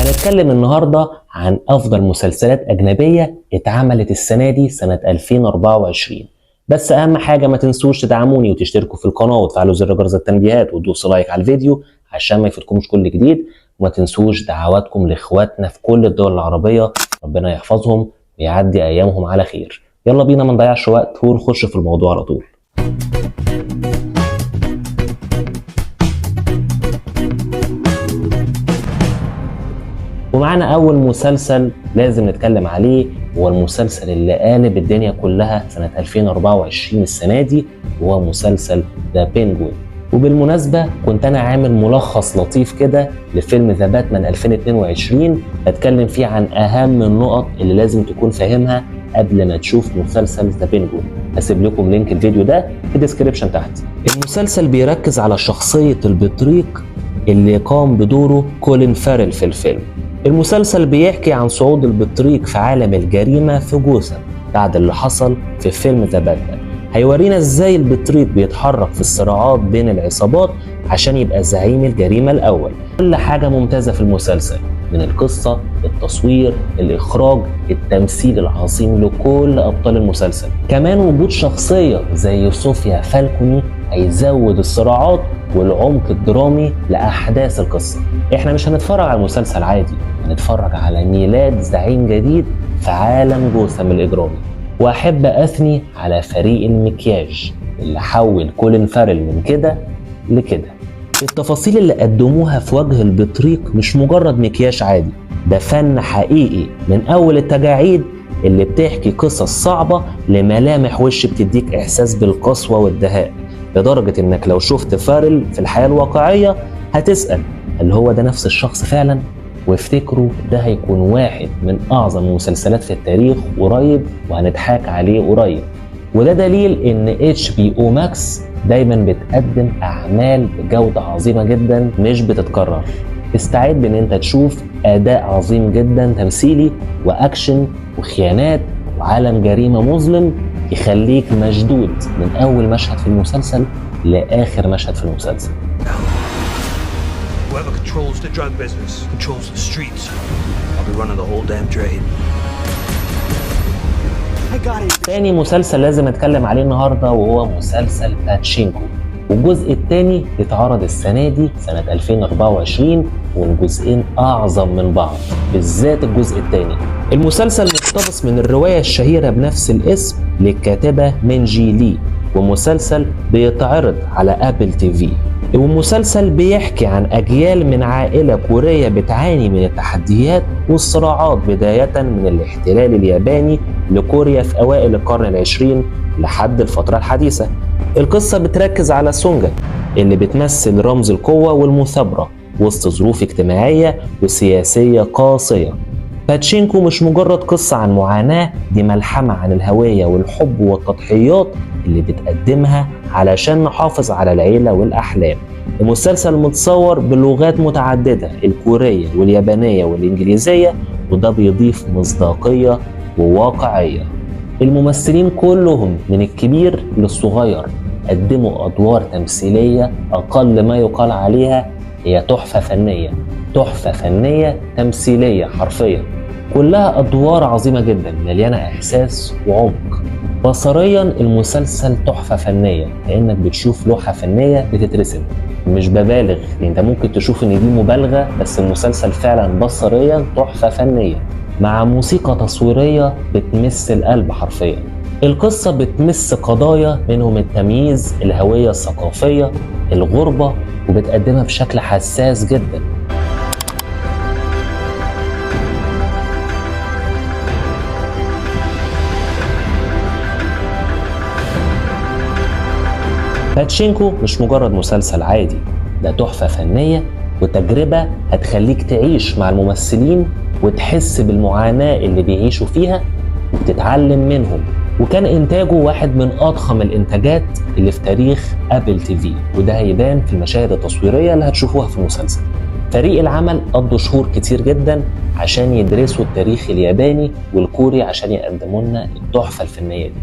هنتكلم النهاردة عن أفضل مسلسلات أجنبية اتعملت السنة دي سنة 2024. بس أهم حاجة ما تنسوش تدعموني وتشتركوا في القناة وتفعلوا زر جرس التنبيهات وتدوسوا لايك على الفيديو عشان ما يفوتكمش كل جديد. وما تنسوش دعواتكم لإخواتنا في كل الدول العربية، ربنا يحفظهم ويعدي أيامهم على خير. يلا بينا ما نضيعش وقت ونخش في الموضوع على طول. ومعنا أول مسلسل لازم نتكلم عليه، هو المسلسل اللي قالب الدنيا كلها سنة 2024 السنة دي، وهو مسلسل ذا بينجوين. وبالمناسبة كنت أنا عامل ملخص لطيف كده لفيلم ذا باتمان 2022 بتكلم فيه عن أهم النقط اللي لازم تكون فاهمها قبل ما تشوف مسلسل ذا بينجوين. هسيب لكم لينك الفيديو ده في الديسكريبشن تحت. المسلسل بيركز على شخصية البطريق اللي قام بدوره كولين فارل في الفيلم. المسلسل بيحكي عن صعود البطريق في عالم الجريمة في جوثام بعد اللي حصل في فيلم ذا باتمان. هيورينا ازاي البطريق بيتحرك في الصراعات بين العصابات عشان يبقى زعيم الجريمة الأول. كل حاجة ممتازة في المسلسل، من القصة، التصوير، الإخراج، التمثيل العظيم لكل أبطال المسلسل. كمان وجود شخصية زي صوفيا فالكوني هيزود الصراعات والعمق الدرامي لأحداث القصة. احنا مش هنتفرج على مسلسل عادي، هنتفرج على ميلاد زعيم جديد في عالم جوثام الإجرامي. وأحب أثني على فريق المكياج اللي حول كولين فارل من كده لكده. التفاصيل اللي قدموها في وجه البطريق مش مجرد مكياج عادي، ده فن حقيقي، من أول التجاعيد اللي بتحكي قصص صعبة لملامح وش بتديك إحساس بالقسوة والدهاء، لدرجة إنك لو شفت فارل في الحياة الواقعية هتسأل هل هو ده نفس الشخص فعلا؟ وافتكروا ده هيكون واحد من أعظم المسلسلات في التاريخ قريب، وهنضحك عليه قريب. وده دليل إن HBO Max دايما بتقدم أعمال بجودة عظيمة جدا مش بتتكرر. استعد إن أنت تشوف أداء عظيم جدا تمثيلي وأكشن وخيانات وعالم جريمة مظلم يخليك مشدود من أول مشهد في المسلسل لآخر مشهد في المسلسل. Whoever controls the drug business controls the streets. I'll be running the whole damn trade. تاني مسلسل لازم اتكلم عليه النهارده وهو مسلسل باتشينكو، والجزء الثاني اتعرض السنه دي سنه 2024، والجزئين اعظم من بعض، بالذات الجزء الثاني. المسلسل مقتبس من الروايه الشهيره بنفس الاسم للكاتبه مينجي لي، ومسلسل بيتعرض على ابل تي في. ومسلسل بيحكي عن أجيال من عائلة كورية بتعاني من التحديات والصراعات بداية من الاحتلال الياباني لكوريا في أوائل القرن العشرين لحد الفترة الحديثة. القصة بتركز على سونجا اللي بتمثل رمز القوة والمثابرة وسط ظروف اجتماعية وسياسية قاسية. باتشينكو مش مجرد قصة عن معاناة، دي ملحمة عن الهوية والحب والتضحيات اللي بتقدمها علشان نحافظ على العيلة والأحلام. المسلسل متصور بلغات متعددة، الكورية واليابانية والإنجليزية، وده بيضيف مصداقية وواقعية. الممثلين كلهم من الكبير للصغير قدموا أدوار تمثيلية أقل ما يقال عليها هي تحفة فنية، تحفة فنية تمثيلية حرفيا. كلها أدوار عظيمة جدا مليانة إحساس وعمق. بصريا المسلسل تحفة فنية، لأنك بتشوف لوحة فنية بتترسم، مش ببالغ، انت ممكن تشوف ان دي مبالغة، بس المسلسل فعلا بصريا تحفة فنية مع موسيقى تصويرية بتمس القلب حرفيا. القصة بتمس قضايا منهم التمييز، الهوية الثقافية، الغربة، وبتقدمها بشكل حساس جدا. باتشينكو مش مجرد مسلسل عادي، ده تحفة فنية وتجربة هتخليك تعيش مع الممثلين وتحس بالمعاناة اللي بيعيشوا فيها وتتعلم منهم. وكان إنتاجه واحد من أضخم الإنتاجات اللي في تاريخ أبل تي في، وده هيبان في المشاهد التصويرية اللي هتشوفوها في المسلسل. فريق العمل قضوا شهور كتير جدا عشان يدرسوا التاريخ الياباني والكوري عشان يقدموا لنا التحفة الفنية دي.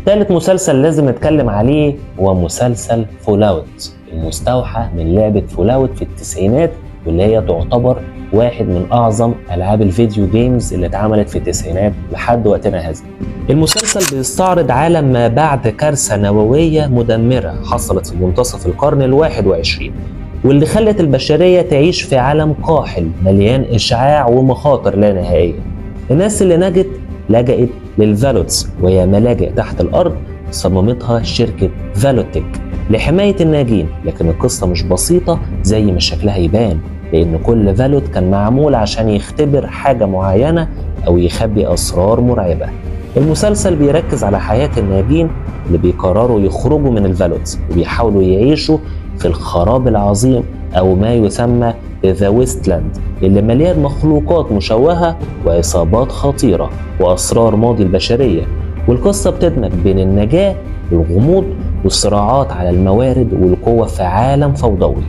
ثالث مسلسل لازم نتكلم عليه هو مسلسل فول اوت، المستوحى من لعبة فول اوت في التسعينات واللي هي تعتبر واحد من أعظم ألعاب الفيديو جيمز اللي اتعملت في التسعينات لحد وقتنا هذا. المسلسل بيستعرض عالم ما بعد كارثة نووية مدمرة حصلت في منتصف القرن ال21، واللي خلت البشرية تعيش في عالم قاحل مليان إشعاع ومخاطر لا نهائية. الناس اللي نجت لجأت للفالوتس، وهي ملاجئ تحت الأرض صممتها شركة فالوتيك لحماية الناجين. لكن القصة مش بسيطة زي ما شكلها يبان، لأن كل فالوت كان معمول عشان يختبر حاجة معينة أو يخبي أسرار مرعبة. المسلسل بيركز على حياة الناجين اللي بيقرروا يخرجوا من الفالوتس وبيحاولوا يعيشوا في الخراب العظيم أو ما يسمى ذا ويستلاند، اللي مليان مخلوقات مشوهة وإصابات خطيرة وأسرار ماضي البشرية. والقصة بتدمج بين النجاة والغموض والصراعات على الموارد والقوة في عالم فوضوي.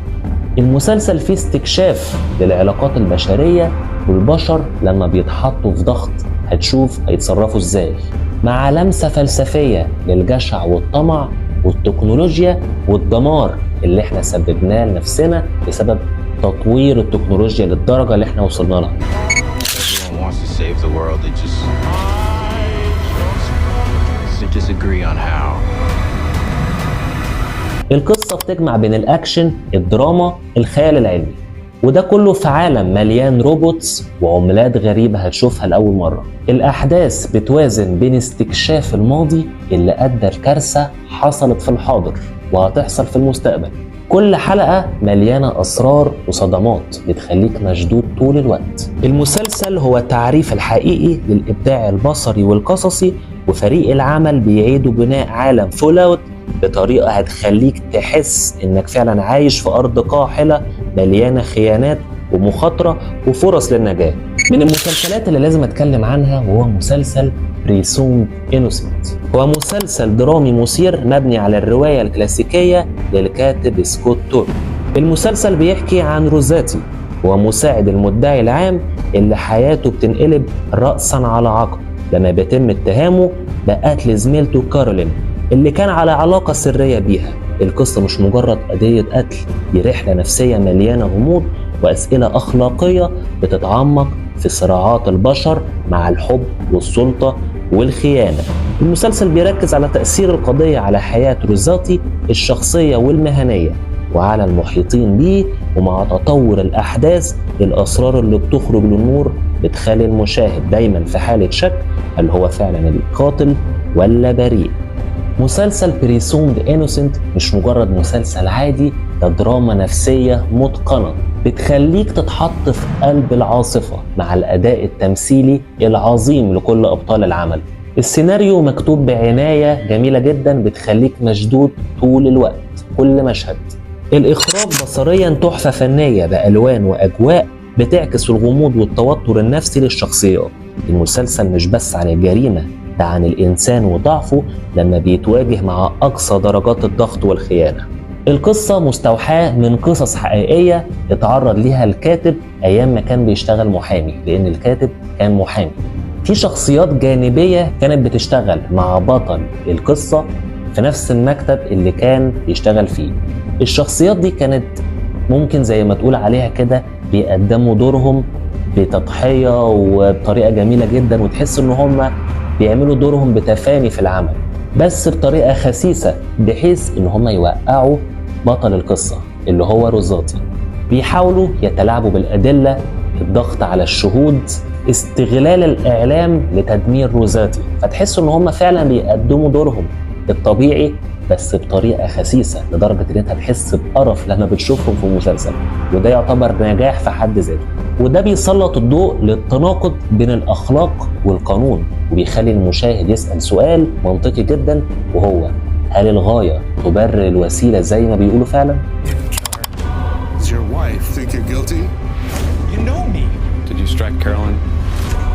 المسلسل فيه استكشاف للعلاقات البشرية والبشر لما بيتحطوا في ضغط، هتشوف هيتصرفوا ازاي، مع لمسة فلسفية للجشع والطمع والتكنولوجيا والدمار اللي احنا سببناه لنفسنا بسبب تطوير التكنولوجيا للدرجة اللي احنا وصلنا لها. القصة بتجمع بين الأكشن، الدراما، الخيال العلمي، وده كله في عالم مليان روبوتس وعملات غريبة هتشوفها لأول مرة. الأحداث بتوازن بين استكشاف الماضي اللي أدى لكارثة حصلت في الحاضر وهتحصل في المستقبل. كل حلقة مليانة أسرار وصدمات بتخليك مشدود طول الوقت. المسلسل هو التعريف الحقيقي للإبداع البصري والقصصي، وفريق العمل بيعيدوا بناء عالم فول اوت بطريقة هتخليك تحس إنك فعلا عايش في أرض قاحلة مليانة خيانات ومخاطرة وفرص للنجاة. من المسلسلات اللي لازم أتكلم عنها وهو مسلسل بريسومد إنوسنت. هو مسلسل درامي مثير مبني على الرواية الكلاسيكية للكاتب سكوت تورب. المسلسل بيحكي عن روزاتي، هو مساعد المدعي العام اللي حياته بتنقلب رأسا على عقب لما بيتم اتهامه بقتل زميلته كارولين اللي كان على علاقة سرية بيها. القصة مش مجرد قضية قتل، دي رحلة نفسية مليانة غموض وأسئلة أخلاقية بتتعمق في صراعات البشر مع الحب والسلطة والخيانة. المسلسل بيركز على تأثير القضية على حياة روزاتي الشخصية والمهنية وعلى المحيطين بيه، ومع تطور الأحداث الأسرار اللي بتخرج للنور بتخلي المشاهد دايما في حالة شك هل هو فعلا القاتل ولا بريء. مسلسل بريسومد إنوسنت مش مجرد مسلسل عادي، ده دراما نفسية متقنة بتخليك تتحط في قلب العاصفة مع الأداء التمثيلي العظيم لكل أبطال العمل. السيناريو مكتوب بعناية جميلة جدا بتخليك مشدود طول الوقت كل مشهد. الإخراج بصريا تحفة فنية بألوان وأجواء بتعكس الغموض والتوتر النفسي للشخصيات. المسلسل مش بس عن الجريمة، ده عن الإنسان وضعفه لما بيتواجه مع أقصى درجات الضغط والخيانة. القصة مستوحاة من قصص حقيقية اتعرض ليها الكاتب أيام ما كان بيشتغل محامي، لأن الكاتب كان محامي. في شخصيات جانبية كانت بتشتغل مع بطل القصة في نفس المكتب اللي كان بيشتغل فيه. الشخصيات دي كانت ممكن زي ما تقول عليها كده بيقدموا دورهم بتضحية وبطريقة جميلة جدا، وتحس ان هم بيعملوا دورهم بتفاني في العمل، بس بطريقة خسيسة بحيث ان هم يوقعوا بطل القصة اللي هو روزاتي. بيحاولوا يتلاعبوا بالأدلة، الضغط على الشهود، استغلال الإعلام لتدمير روزاتي، فتحس ان هم فعلا بيقدموا دورهم الطبيعي بس بطريقة خسيسة لدرجة ان انت هتحس بقرف لما بتشوفهم في المسلسل، وده يعتبر نجاح في حد ذاته. وده بيسلط الضوء للتناقض بين الأخلاق والقانون، وبيخلي المشاهد يسأل سؤال منطقي جدا، وهو هل الغاية تبرر الوسيلة زي ما بيقولوا فعلا؟ Does your wife think you're guilty? You know me. Did you strike Carolyn?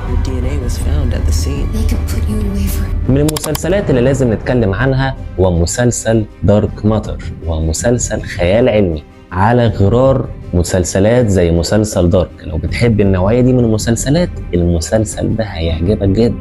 Your DNA was found at the scene. They could put you away for من المسلسلات اللي لازم نتكلم عنها هو مسلسل دارك ماتر، وهو مسلسل خيال علمي على غرار مسلسلات زي مسلسل دارك. لو بتحب النوعية دي من المسلسلات المسلسل ده هيعجبك جدا،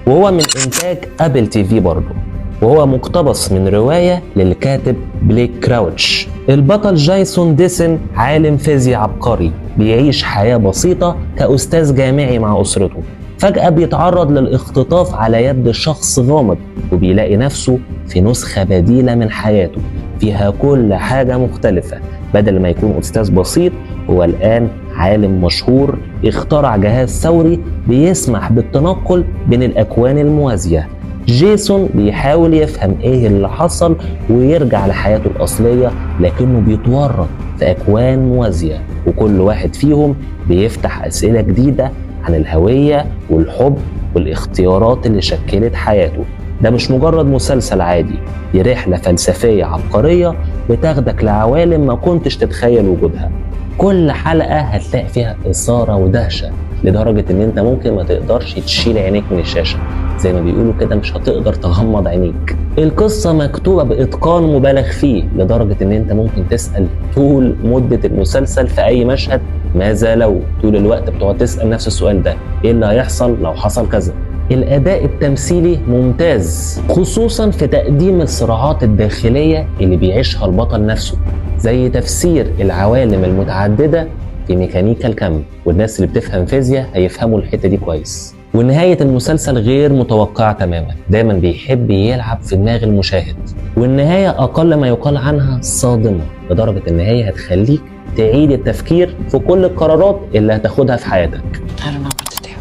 وهو من إنتاج أبل تي في برضه. وهو مقتبس من رواية للكاتب بليك كراوتش. البطل جايسون ديسن عالم فيزياء عبقري بيعيش حياة بسيطة كأستاذ جامعي مع أسرته. فجأة بيتعرض للاختطاف على يد شخص غامض، وبيلاقي نفسه في نسخة بديلة من حياته فيها كل حاجة مختلفة. بدل ما يكون أستاذ بسيط، هو الآن عالم مشهور اخترع جهاز ثوري بيسمح بالتنقل بين الأكوان الموازية. جيسون بيحاول يفهم ايه اللي حصل ويرجع لحياته الأصلية، لكنه بيتورط في أكوان موازية، وكل واحد فيهم بيفتح أسئلة جديدة عن الهوية والحب والاختيارات اللي شكلت حياته. ده مش مجرد مسلسل عادي، دي رحلة فلسفية عبقرية بتاخدك لعوالم ما كنتش تتخيل وجودها. كل حلقة هتلاقي فيها إثارة ودهشة لدرجة إن أنت ممكن ما تقدرش تشيل عينيك من الشاشة، زي ما بيقولوا كده مش هتقدر تغمض عينيك. القصة مكتوبة بإتقان مبالغ فيه لدرجة إن أنت ممكن تسأل طول مدة المسلسل في أي مشهد ماذا لو. طول الوقت بتقعد تسأل نفس السؤال ده، إيه اللي هيحصل لو حصل كذا. الأداء التمثيلي ممتاز، خصوصا في تقديم الصراعات الداخلية اللي بيعيشها البطل نفسه، زي تفسير العوالم المتعددة في ميكانيكا الكم. والناس اللي بتفهم فيزياء هيفهموا الحتة دي كويس. ونهاية المسلسل غير متوقعة تماما، دايما بيحب يلعب في دماغ المشاهد، والنهاية أقل ما يقال عنها صادمة، لدرجة إن هي هتخليك تعيد التفكير في كل القرارات اللي هتاخدها في حياتك. I don't know what to do.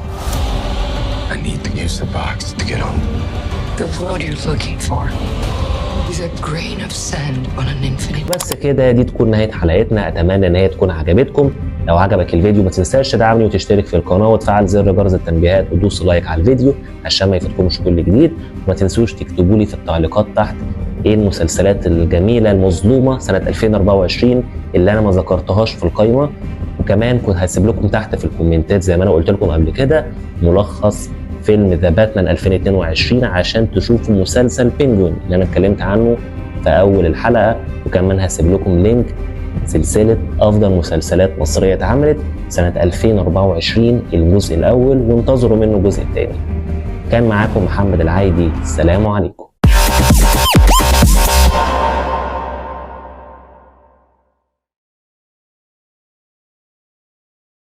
I need to use the box to get home. The world you're looking for is a grain of sand on an infinite. بس كده دي تكون نهاية حلقتنا، أتمنى إن هي تكون عجبتكم. لو عجبك الفيديو ما تنساش تدعمني وتشترك في القناة وتفعل زر جرس التنبيهات وتدوس لايك على الفيديو عشان ما يفوتكمش كل جديد. وما تنسوش تكتبوا لي في التعليقات تحت ايه المسلسلات الجميلة المظلومة سنة 2024 اللي انا ما ذكرتهاش في القائمة. وكمان كنت هسيب لكم تحت في الكومنتات زي ما انا قلت لكم قبل كده ملخص فيلم ذا باتمان 2022 عشان تشوفوا مسلسل بينجوين اللي انا اتكلمت عنه في اول الحلقة. وكمان هسيب لكم لينك سلسلة أفضل مسلسلات مصرية اتعملت سنة 2024 الجزء الأول، وانتظروا منه الجزء الثاني. كان معاكم محمد العايدي، السلام عليكم.